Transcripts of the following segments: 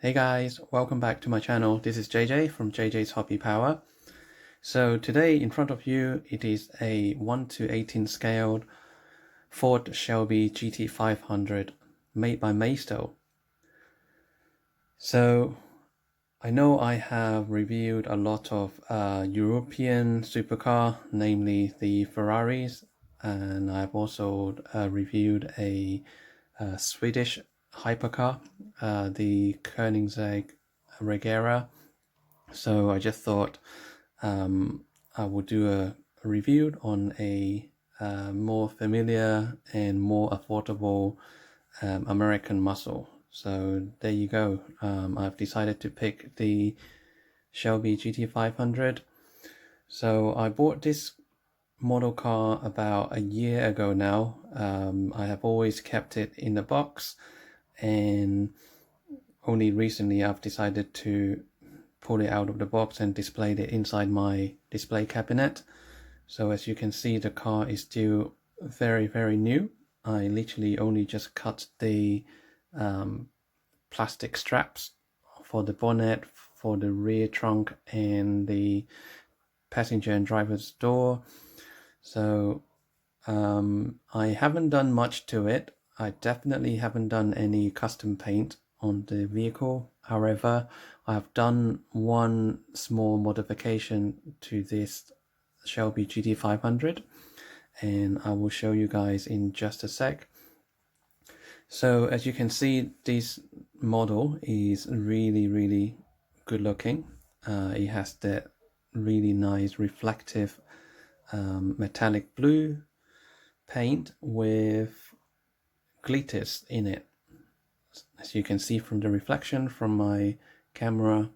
Hey guys, welcome back to my channel. This is JJ from JJ's Hobby Power. So today in front of you it is a 1:18 scaled Ford Shelby GT500 made by Maisto. So I know I have reviewed a lot of European supercar, namely the Ferraris, and I've also reviewed a Swedish hypercar, the Koenigsegg Regera. So I just thought I would do a review on a more familiar and more affordable American muscle. So there you go. I've decided to pick the Shelby GT500. So I bought this model car about a year ago now. I have always kept it in the box, and only recently I've decided to pull it out of the box and displayed it inside my display cabinet. So as you can see, the car is still very new. I literally only just cut the plastic straps for the bonnet, for the rear trunk, and the passenger and driver's door. So I haven't done much to it. I definitely haven't done any custom paint on the vehicle. However, I have done one small modification to this Shelby GT500, and I will show you guys in just a sec. So as you can see, this model is really good looking. It has that really nice reflective metallic blue paint with glitters in it. As you can see from the reflection from my camera,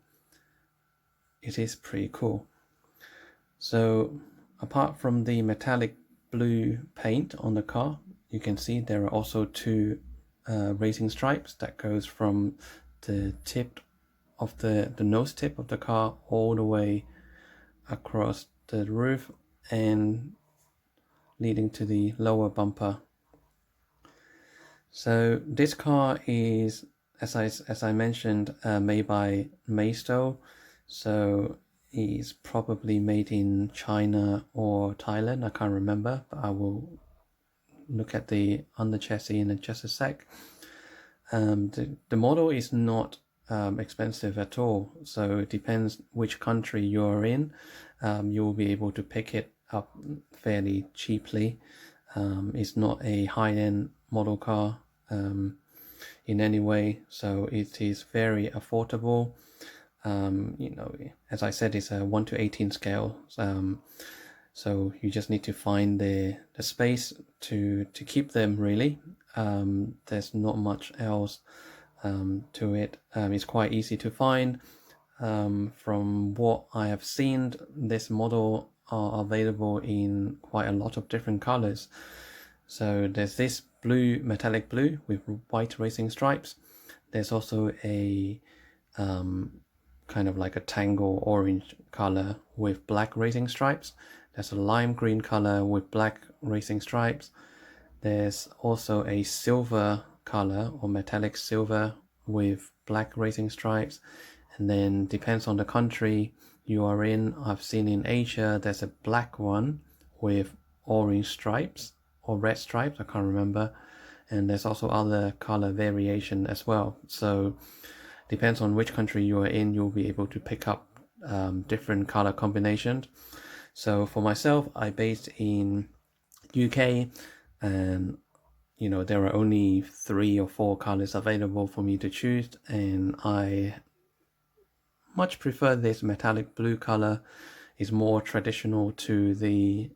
it is pretty cool. So apart from the metallic blue paint on the car, you can see there are also two racing stripes that goes from the tip of the nose tip of the car all the way across the roof and leading to the lower bumper. So this car is, as I mentioned, made by Maisto. So it's probably made in China or Thailand. I can't remember, but I will look at the under chassis in just a sec. The model is not expensive at all. So it depends which country you're in. You will be able to pick it up fairly cheaply. It's not a high-end model car in any way, so it is very affordable. As I said, it's a 1:18 scale, so you just need to find the space to keep them really. There's not much else to it. It's quite easy to find. From what I have seen, this model are available in quite a lot of different colors. So there's this blue, metallic blue with white racing stripes. There's also a kind of like a tango orange color with black racing stripes. There's a lime green color with black racing stripes. There's also a silver color or metallic silver with black racing stripes. And then depends on the country you are in. I've seen in Asia there's a black one with orange stripes or red stripes, I can't remember, and there's also other color variation as well. So depends on which country you are in, you'll be able to pick up different color combinations. So for myself, I based in UK, and there are only 3 or 4 colors available for me to choose, and I much prefer this metallic blue color. Is more traditional to the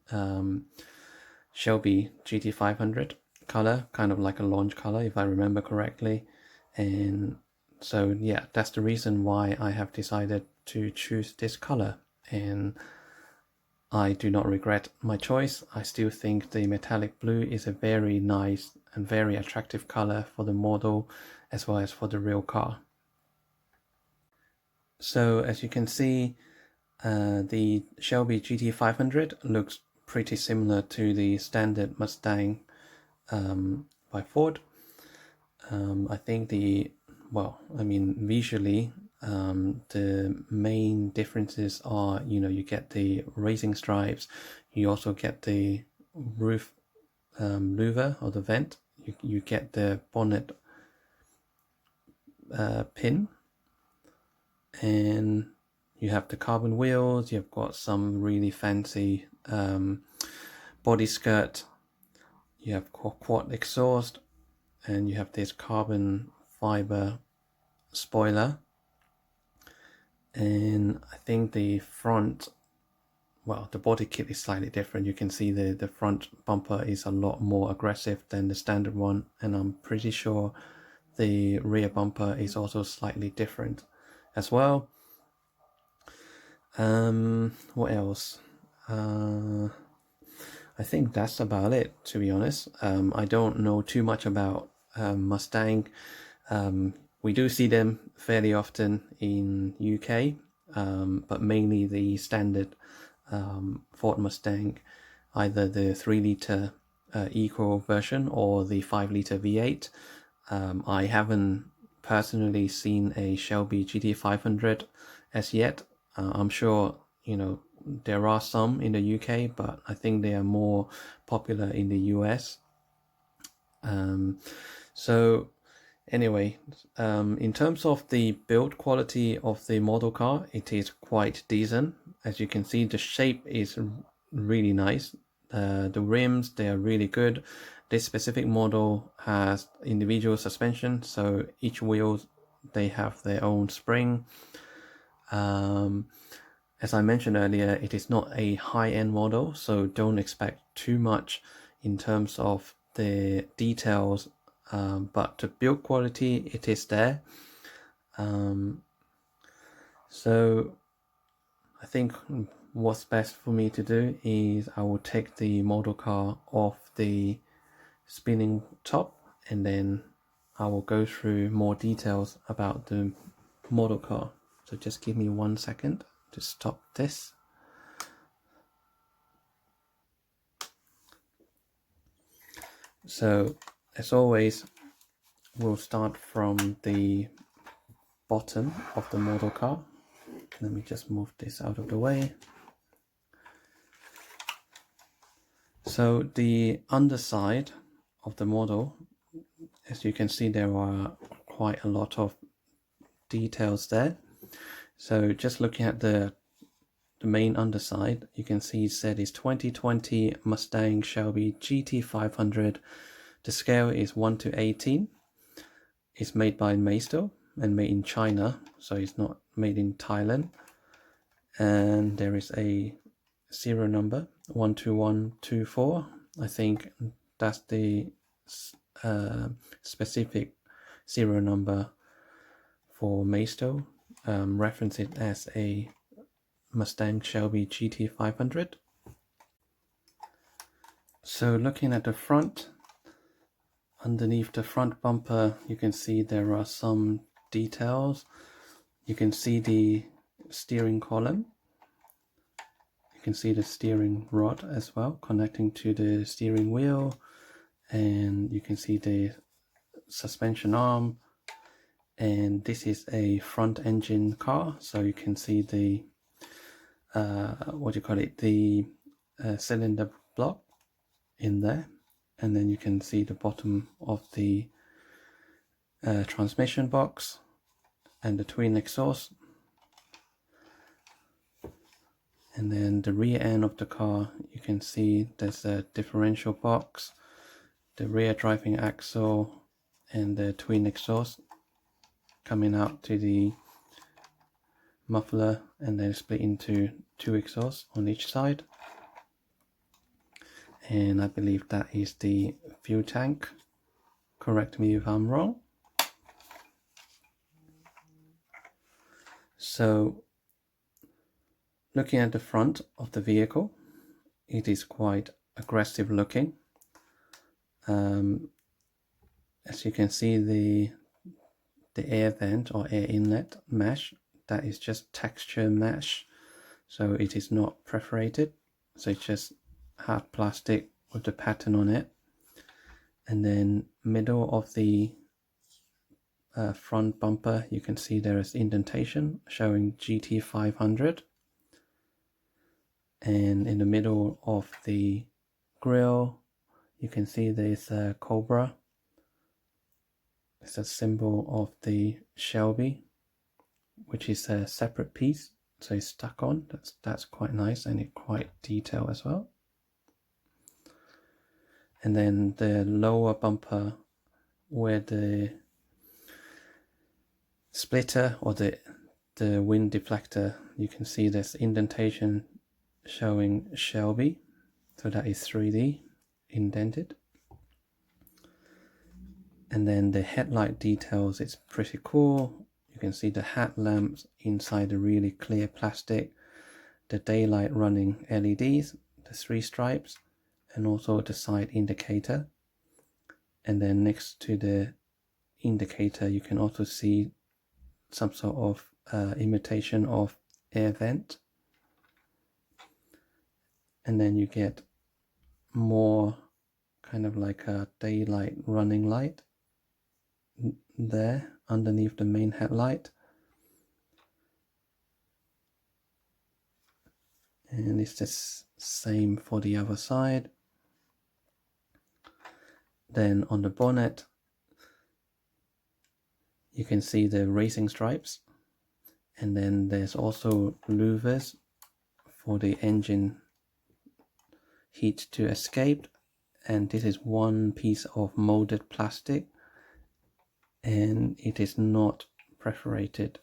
Shelby GT500 color, kind of like a launch color if I remember correctly. And so yeah, that's the reason why I have decided to choose this color, and I do not regret my choice. I still think the metallic blue is a very nice and very attractive color for the model as well as for the real car. So as you can see, the Shelby GT500 looks pretty similar to the standard Mustang by Ford. I think the well, I mean, visually, the main differences are, you get the racing stripes, you also get the roof louver or the vent, you get the bonnet pin, and you have the carbon wheels. You've got some really fancy body skirt, you have quad exhaust, and you have this carbon fiber spoiler. And I think the front, well, the body kit is slightly different. You can see the front bumper is a lot more aggressive than the standard one, and I'm pretty sure the rear bumper is also slightly different as well. What else? I think that's about it, to be honest. I don't know too much about Mustang. We do see them fairly often in UK, but mainly the standard Ford Mustang, either the 3-litre Eco version or the 5-litre V8. I haven't personally seen a Shelby GT500 as yet. I'm sure, there are some in the UK, but I think they are more popular in the US. So anyway, in terms of the build quality of the model car, it is quite decent. As you can see, the shape is really nice. The rims, they are really good. This specific model has individual suspension, so each wheel, they have their own spring. As I mentioned earlier, it is not a high-end model, so don't expect too much in terms of the details, but the build quality, it is there. So I think what's best for me to do is I will take the model car off the spinning top, and then I will go through more details about the model car. So just give me 1 second to stop this. So as always, we'll start from the bottom of the model car. Let me just move this out of the way. So the underside of the model, as you can see, there are quite a lot of details there. So just looking at the main underside, you can see it said it's 2020 Mustang Shelby GT500. The scale is 1:18. It's made by Maisto and made in China, so it's not made in Thailand. And there is a serial number 12124. I think that's the specific serial number for Maisto. Reference it as a Mustang Shelby GT500. So looking at the front, underneath the front bumper, you can see there are some details. You can see the steering column. You can see the steering rod as well, connecting to the steering wheel, and you can see the suspension arm. And this is a front engine car, so you can see the the cylinder block in there, and then you can see the bottom of the transmission box and the twin exhaust. And then the rear end of the car, you can see there's a differential box, the rear driving axle, and the twin exhaust coming out to the muffler, and then split into 2 exhausts on each side. And I believe that is the fuel tank. Correct me if I'm wrong. So looking at the front of the vehicle, it is quite aggressive looking. As you can see, the air vent or air inlet mesh, that is just texture mesh, so it is not perforated, so it's just hard plastic with the pattern on it. And then middle of the front bumper, you can see there is indentation showing GT500, and in the middle of the grille you can see there's a cobra. It's a symbol of the Shelby, which is a separate piece, so it's stuck on. That's quite nice, and it's quite detailed as well. And then the lower bumper, where the splitter or the wind deflector, you can see there's indentation showing Shelby, so that is 3D indented. And then the headlight details, it's pretty cool. You can see the headlamps inside the really clear plastic, the daylight running LEDs, the 3 stripes, and also the side indicator. And then next to the indicator you can also see some sort of imitation of air vent. And then you get more kind of like a daylight running light there underneath the main headlight, and it's the same for the other side. Then on the bonnet you can see the racing stripes, and then there's also louvers for the engine heat to escape, and this is one piece of molded plastic, and it is not perforated.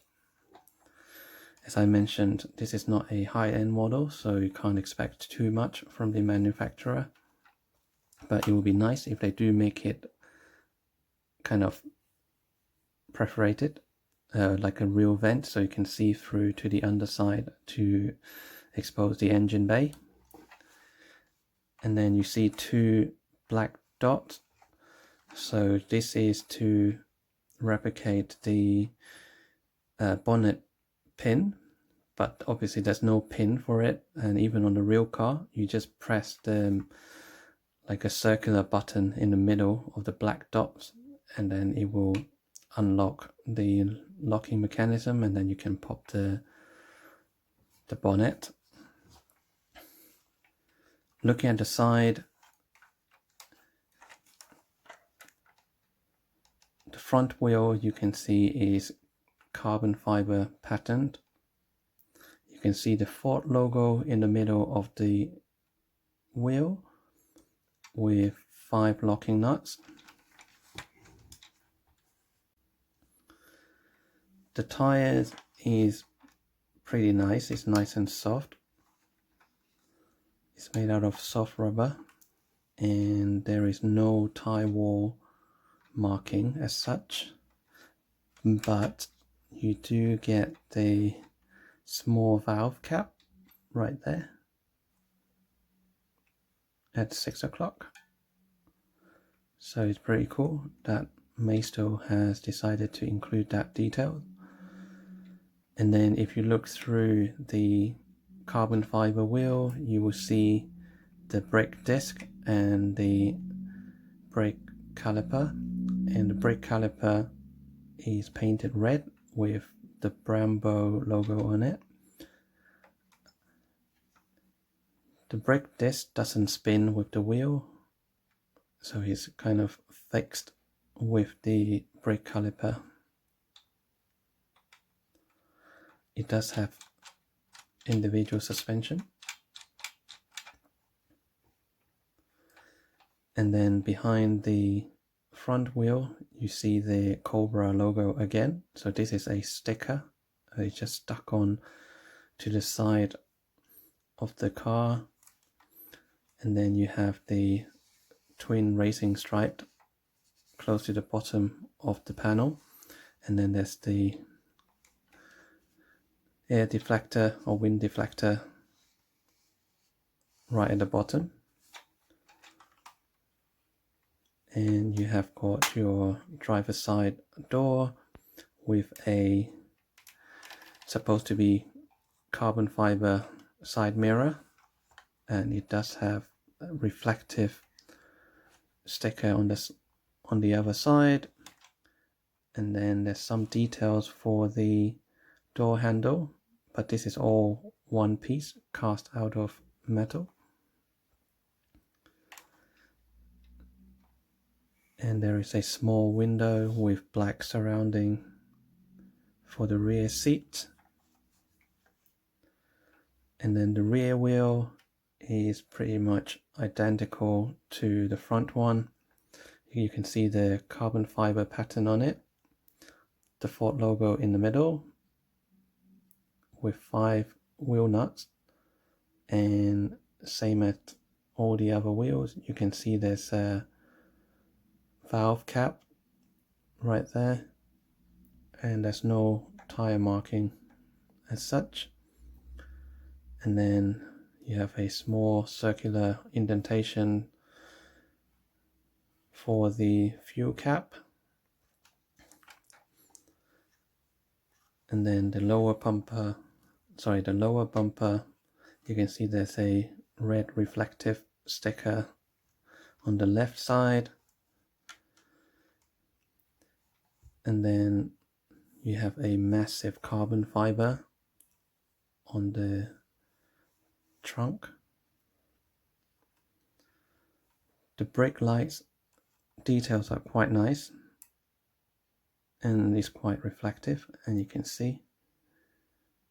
As I mentioned, this is not a high-end model, so you can't expect too much from the manufacturer, but it would be nice if they do make it kind of perforated, like a real vent, so you can see through to the underside to expose the engine bay. And then you see 2 black dots, so this is to replicate the bonnet pin, but obviously there's no pin for it, and even on the real car you just press the like a circular button in the middle of the black dots, and then it will unlock the locking mechanism, and then you can pop the bonnet. Looking at the side, the front wheel you can see is carbon fiber patterned. You can see the Ford logo in the middle of the wheel with 5 locking nuts. The tires is pretty nice, it's nice and soft. It's made out of soft rubber, and there is no tire wall marking as such, but you do get the small valve cap right there at 6 o'clock. So it's pretty cool that Maisto has decided to include that detail. And then if you look through the carbon fiber wheel, you will see the brake disc and the brake caliper, and the brake caliper is painted red with the Brembo logo on it. The brake disc doesn't spin with the wheel, so it's kind of fixed with the brake caliper. It does have individual suspension. And then behind the front wheel you see the Cobra logo again, so this is a sticker. It's just stuck on to the side of the car. And then you have the twin racing stripe close to the bottom of the panel, and then there's the air deflector or wind deflector right at the bottom. And you have got your driver's side door with a supposed to be carbon fiber side mirror, and it does have a reflective sticker on the other side. And then there's some details for the door handle, but this is all one piece cast out of metal. And there is a small window with black surrounding for the rear seat. And then the rear wheel is pretty much identical to the front one. You can see the carbon fiber pattern on it, the Ford logo in the middle with 5 wheel nuts, and same as all the other wheels. You can see there's a valve cap right there, and there's no tire marking as such. And then you have a small circular indentation for the fuel cap. And then the lower bumper, you can see there's a red reflective sticker on the left side. And then you have a massive carbon fiber on the trunk. The brake lights details are quite nice, and it's quite reflective, and you can see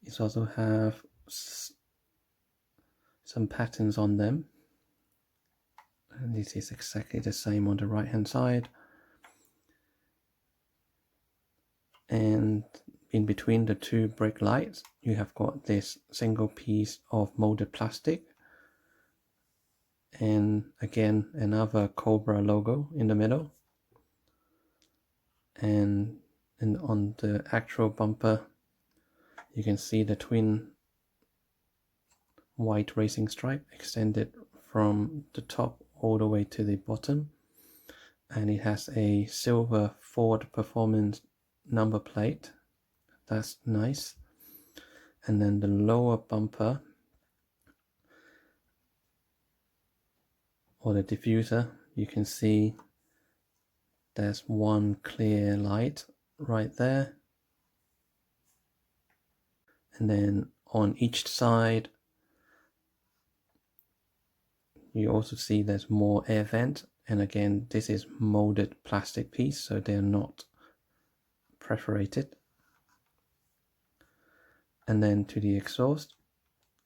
it also have some patterns on them, and this is exactly the same on the right hand side. And in between the two brake lights you have got this single piece of molded plastic, and again another Cobra logo in the middle. And on the actual bumper you can see the twin white racing stripe extended from the top all the way to the bottom, and it has a silver Ford Performance number plate. That's nice. And then the lower bumper, or the diffuser, you can see there's one clear light right there. And then on each side you also see there's more air vent, and again this is molded plastic piece, so they're not perforated. And then to the exhaust,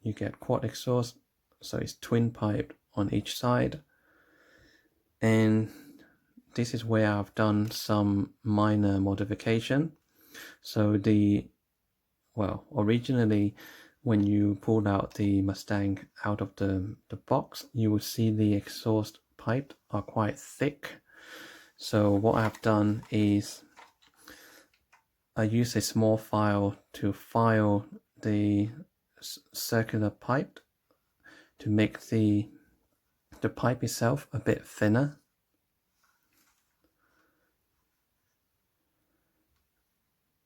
you get quad exhaust, so it's twin piped on each side. And this is where I've done some minor modification. So originally when you pulled out the Mustang out of the box, you will see the exhaust pipes are quite thick. So what I've done is I use a small file to file the circular pipe to make the pipe itself a bit thinner.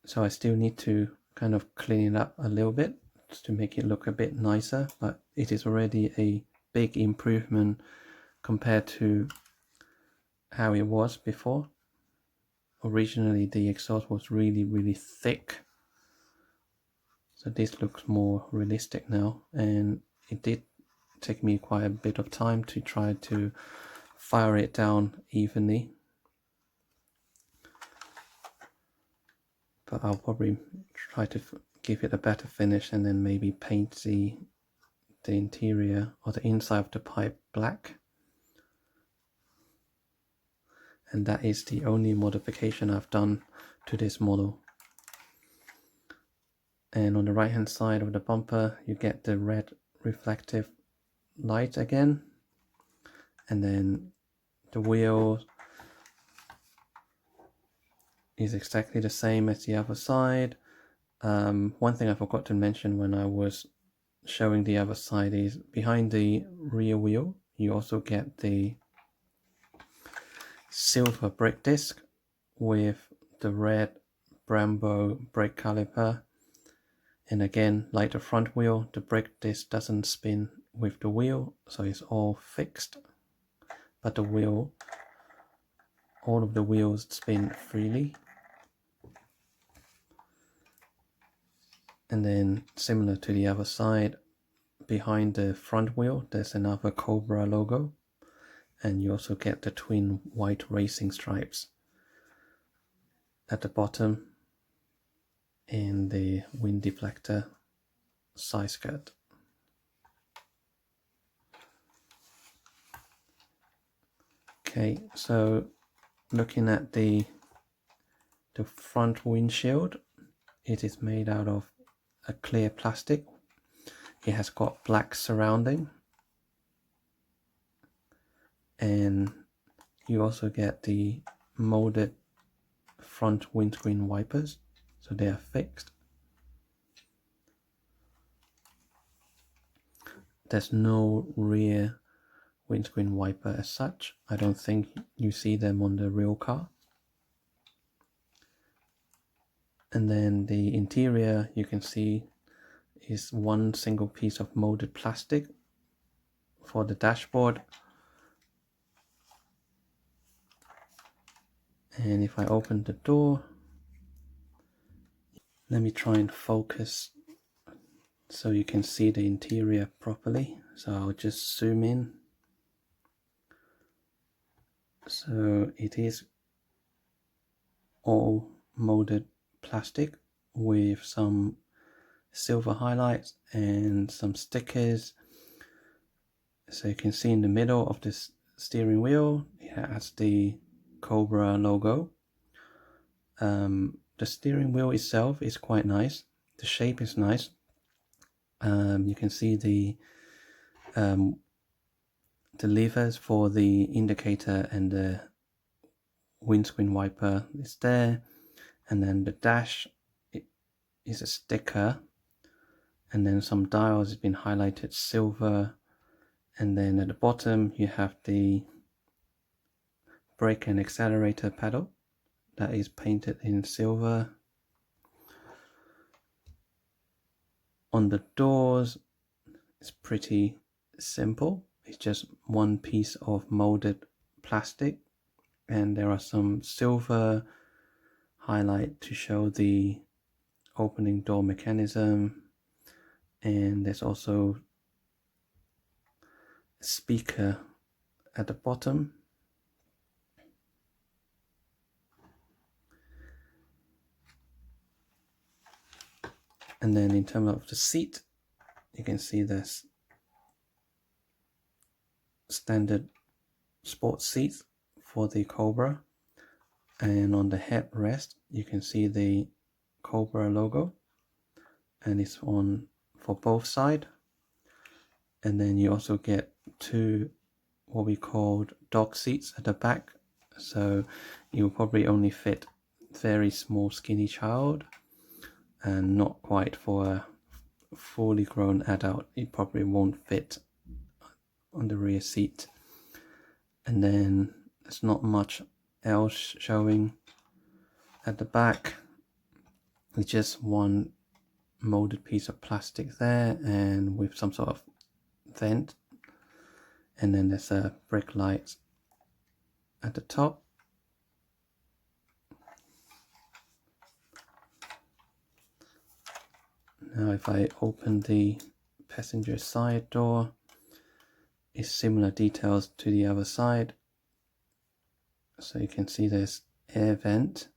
So I still need to kind of clean it up a little bit to make it look a bit nicer, but it is already a big improvement compared to how it was before. Originally the exhaust was really thick, so this looks more realistic now, and it did take me quite a bit of time to try to fire it down evenly, but I'll probably try to give it a better finish and then maybe paint the interior or the inside of the pipe black. And that is the only modification I've done to this model. And on the right hand side of the bumper you get the red reflective light again, and then the wheel is exactly the same as the other side. One thing I forgot to mention when I was showing the other side is behind the rear wheel you also get the silver brake disc with the red Brembo brake caliper. And again, like the front wheel, the brake disc doesn't spin with the wheel, so it's all fixed, but all of the wheels spin freely. And then similar to the other side, behind the front wheel there's another Cobra logo, and you also get the twin white racing stripes at the bottom and the wind deflector side skirt. Okay, so looking at the front windshield, it is made out of a clear plastic. It has got black surrounding, and you also get the molded front windscreen wipers, so they are fixed. There's no rear windscreen wiper as such. I don't think you see them on the real car. And then the interior, you can see, is one single piece of molded plastic for the dashboard. And if I open the door, let me try and focus so you can see the interior properly. So I'll just zoom in. So it is all molded plastic with some silver highlights and some stickers. So you can see in the middle of this steering wheel, it has the Cobra logo. The steering wheel itself is quite nice. The shape is nice. You can see the levers for the indicator and the windscreen wiper is there, and then the dash is a sticker, and then some dials have been highlighted silver, and then at the bottom you have the brake and accelerator pedal that is painted in silver. On the doors, it's pretty simple. It's just one piece of molded plastic, and there are some silver highlight to show the opening door mechanism, and there's also a speaker at the bottom. And then in terms of the seat, you can see there's standard sports seats for the Cobra, and on the headrest you can see the Cobra logo, and it's on for both sides. And then you also get two what we called dog seats at the back, so you'll probably only fit very small skinny child, and not quite for a fully grown adult. It probably won't fit on the rear seat. And then there's not much else showing at the back. It's just one molded piece of plastic there, and with some sort of vent, and then there's a brake light at the top. Now if I open the passenger side door, it's similar details to the other side. So you can see there's air vent,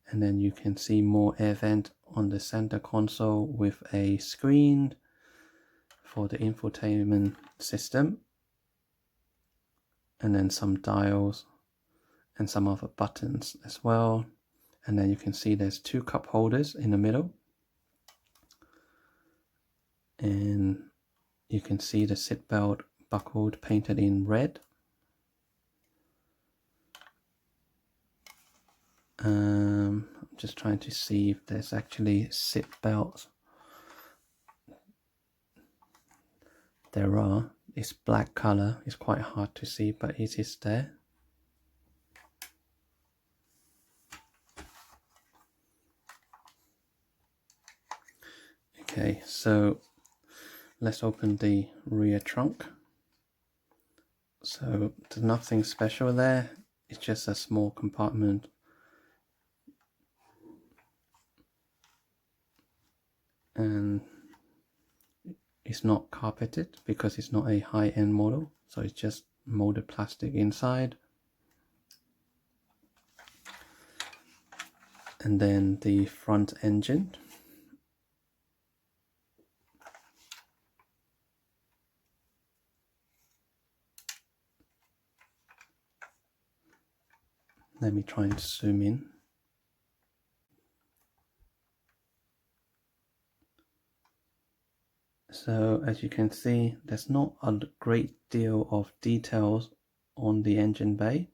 and then you can see more air vent on the center console with a screen for the infotainment system, and then some dials and some other buttons as well. And then you can see there's two cup holders in the middle, and you can see the seatbelt buckled painted in red. I'm just trying to see if there's actually seat belts. There are. It's black color. It's quite hard to see, but it is there. Okay, so let's open the rear trunk. So there's nothing special there. It's just a small compartment and it's not carpeted because it's not a high-end model, so it's just molded plastic inside. And then the front engine. Let me try and zoom in. So as you can see, there's not a great deal of details on the engine bay.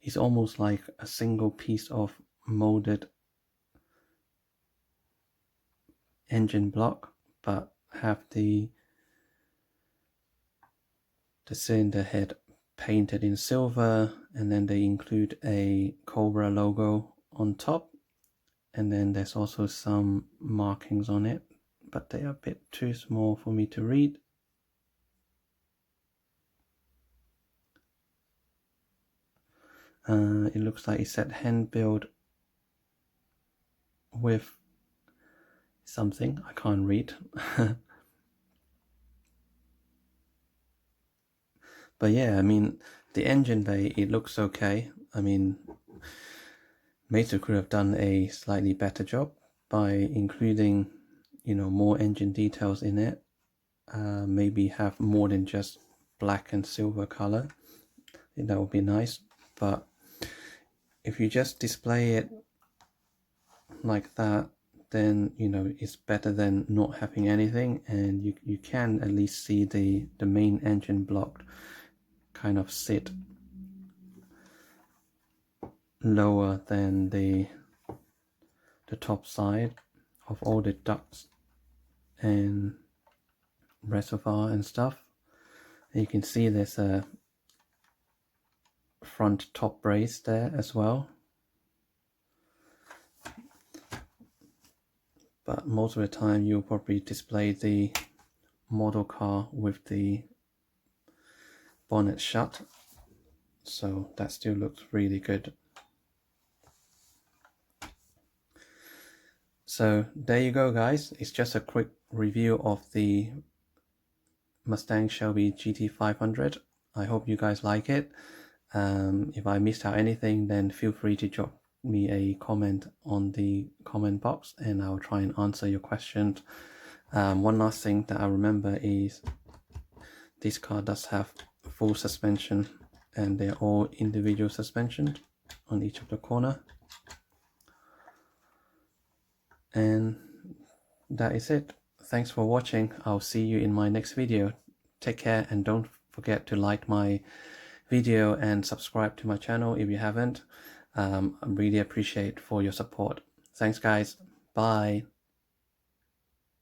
It's almost like a single piece of molded engine block, but have the cylinder head painted in silver, and then they include a Cobra logo on top, and then there's also some markings on it, but they are a bit too small for me to read. It looks like it said hand build with something I can't read. But yeah, I mean, the engine bay, it looks okay. I mean, Maisto could have done a slightly better job by including, you know, more engine details in it. Maybe have more than just black and silver color. That would be nice. But if you just display it like that, then, you know, it's better than not having anything, and you can at least see the main engine block kind of sit lower than the top side of all the ducts and reservoir and stuff. And you can see there's a front top brace there as well, but most of the time you'll probably display the model car with the bonnet shut, so that still looks really good. So there you go, guys. It's just a quick review of the Mustang Shelby GT500. I hope you guys like it. If I missed out anything, then feel free to drop me a comment on the comment box and I'll try and answer your questions. One last thing that I remember is this car does have full suspension, and they're all individual suspension on each of the corner. And that is it. Thanks for watching. I'll see you in my next video. Take care, and don't forget to like my video and subscribe to my channel if you haven't. I really appreciate for your support. Thanks guys. Bye.